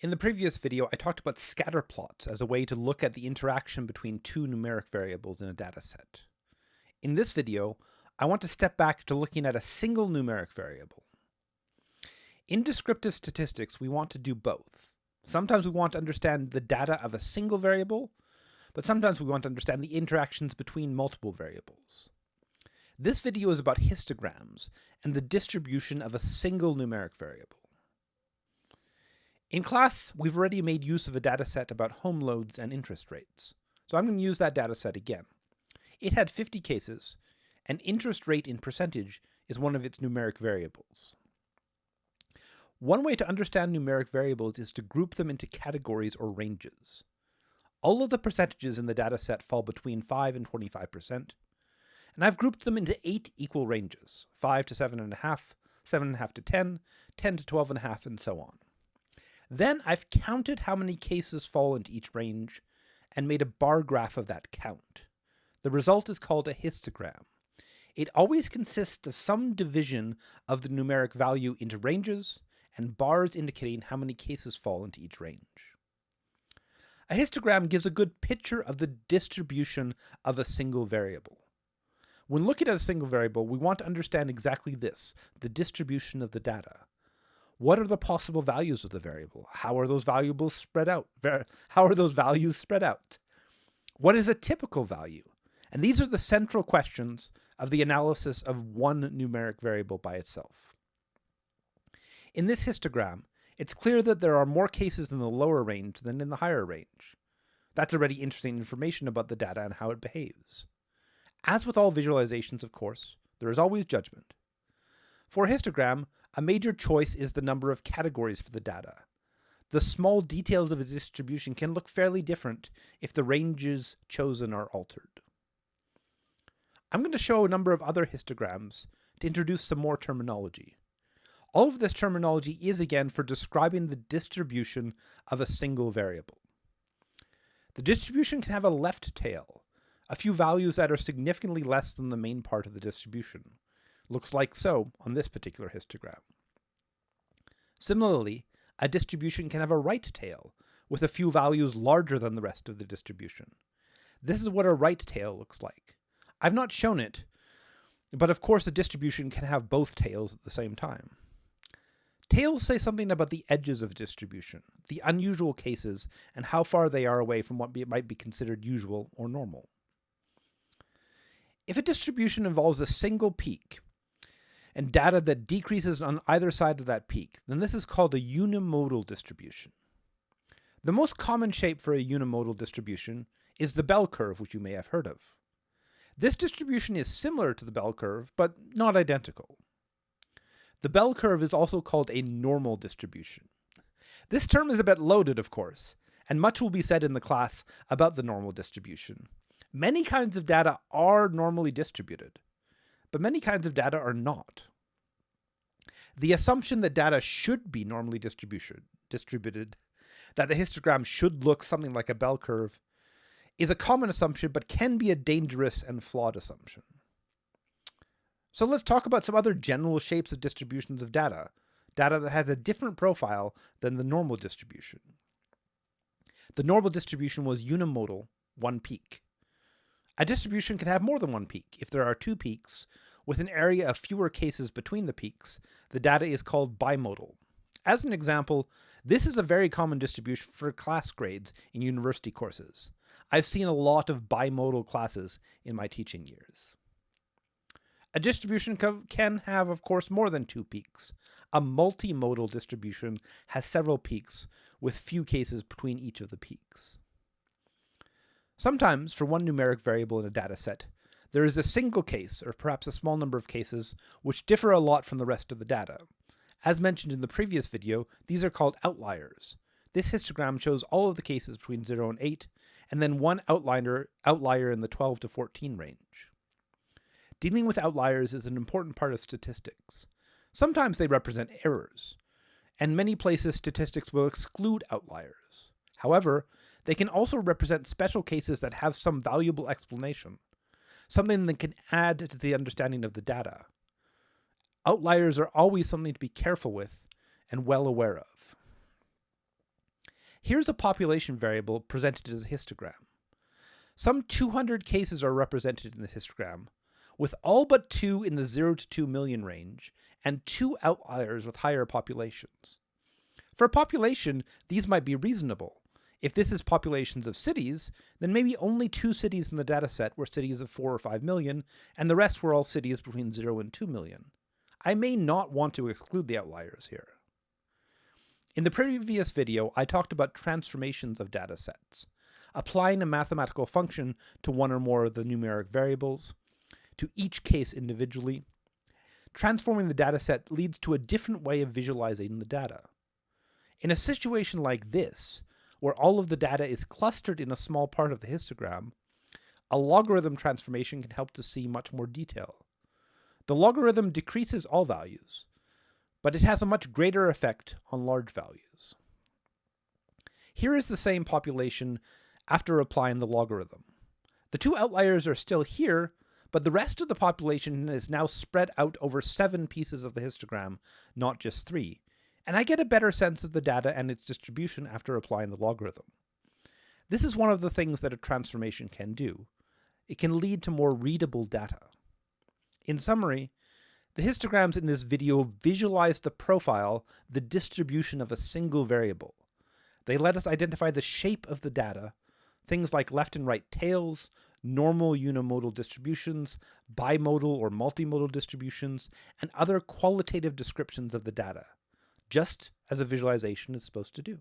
In the previous video, I talked about scatter plots as a way to look at the interaction between two numeric variables in a dataset. In this video, I want to step back to looking at a single numeric variable. In descriptive statistics, we want to do both. Sometimes we want to understand the data of a single variable, but sometimes we want to understand the interactions between multiple variables. This video is about histograms and the distribution of a single numeric variable. In class, we've already made use of a dataset about home loads and interest rates, so I'm going to use that dataset again. It had 50 cases, and interest rate in percentage is one of its numeric variables. One way to understand numeric variables is to group them into categories or ranges. All of the percentages in the dataset fall between 5 and 25%, and I've grouped them into 8 equal ranges, 5 to 7.5, 7.5 to 10, 10 to 12.5, and so on. Then I've counted how many cases fall into each range and made a bar graph of that count. The result is called a histogram. It always consists of some division of the numeric value into ranges and bars indicating how many cases fall into each range. A histogram gives a good picture of the distribution of a single variable. When looking at a single variable, we want to understand exactly this, the distribution of the data. What are the possible values of the variable? How are those values spread out? What is a typical value? And these are the central questions of the analysis of one numeric variable by itself. In this histogram, it's clear that there are more cases in the lower range than in the higher range. That's already interesting information about the data and how it behaves. As with all visualizations, of course, there is always judgment. For a histogram, a major choice is the number of categories for the data. The small details of a distribution can look fairly different if the ranges chosen are altered. I'm going to show a number of other histograms to introduce some more terminology. All of this terminology is again for describing the distribution of a single variable. The distribution can have a left tail, a few values that are significantly less than the main part of the distribution. Looks like so on this particular histogram. Similarly, a distribution can have a right tail, with a few values larger than the rest of the distribution. This is what a right tail looks like. I've not shown it, but of course a distribution can have both tails at the same time. Tails say something about the edges of distribution, the unusual cases, and how far they are away from what might be considered usual or normal. If a distribution involves a single peak, and data that decreases on either side of that peak, then this is called a unimodal distribution. The most common shape for a unimodal distribution is the bell curve, which you may have heard of. This distribution is similar to the bell curve, but not identical. The bell curve is also called a normal distribution. This term is a bit loaded, of course, and much will be said in the class about the normal distribution. Many kinds of data are normally distributed, but many kinds of data are not. The assumption that data should be normally distributed, that the histogram should look something like a bell curve, is a common assumption, but can be a dangerous and flawed assumption. So let's talk about some other general shapes of distributions of data that has a different profile than the normal distribution. The normal distribution was unimodal, one peak. A distribution can have more than one peak. If there are two peaks, with an area of fewer cases between the peaks, the data is called bimodal. As an example, this is a very common distribution for class grades in university courses. I've seen a lot of bimodal classes in my teaching years. A distribution can have, of course, more than two peaks. A multimodal distribution has several peaks, with few cases between each of the peaks. Sometimes, for one numeric variable in a dataset, there is a single case, or perhaps a small number of cases, which differ a lot from the rest of the data. As mentioned in the previous video, these are called outliers. This histogram shows all of the cases between 0 and 8, and then one outlier in the 12 to 14 range. Dealing with outliers is an important part of statistics. Sometimes they represent errors, and many places statistics will exclude outliers. However, they can also represent special cases that have some valuable explanation, something that can add to the understanding of the data. Outliers are always something to be careful with and well aware of. Here's a population variable presented as a histogram. Some 200 cases are represented in this histogram, with all but 2 in the 0 to 2 million range, and 2 outliers with higher populations. For a population, these might be reasonable. If this is populations of cities, then maybe only 2 cities in the dataset were cities of 4 or 5 million, and the rest were all cities between 0 and 2 million. I may not want to exclude the outliers here. In the previous video, I talked about transformations of datasets, applying a mathematical function to one or more of the numeric variables, to each case individually. Transforming the dataset leads to a different way of visualizing the data. In a situation like this, where all of the data is clustered in a small part of the histogram, a logarithm transformation can help to see much more detail. The logarithm decreases all values, but it has a much greater effect on large values. Here is the same population after applying the logarithm. The 2 outliers are still here, but the rest of the population is now spread out over 7 pieces of the histogram, not just 3, and I get a better sense of the data and its distribution after applying the logarithm. This is one of the things that a transformation can do. It can lead to more readable data. In summary, the histograms in this video visualize the profile, the distribution of a single variable. They let us identify the shape of the data, things like left and right tails, normal unimodal distributions, bimodal or multimodal distributions, and other qualitative descriptions of the data, just as a visualization is supposed to do.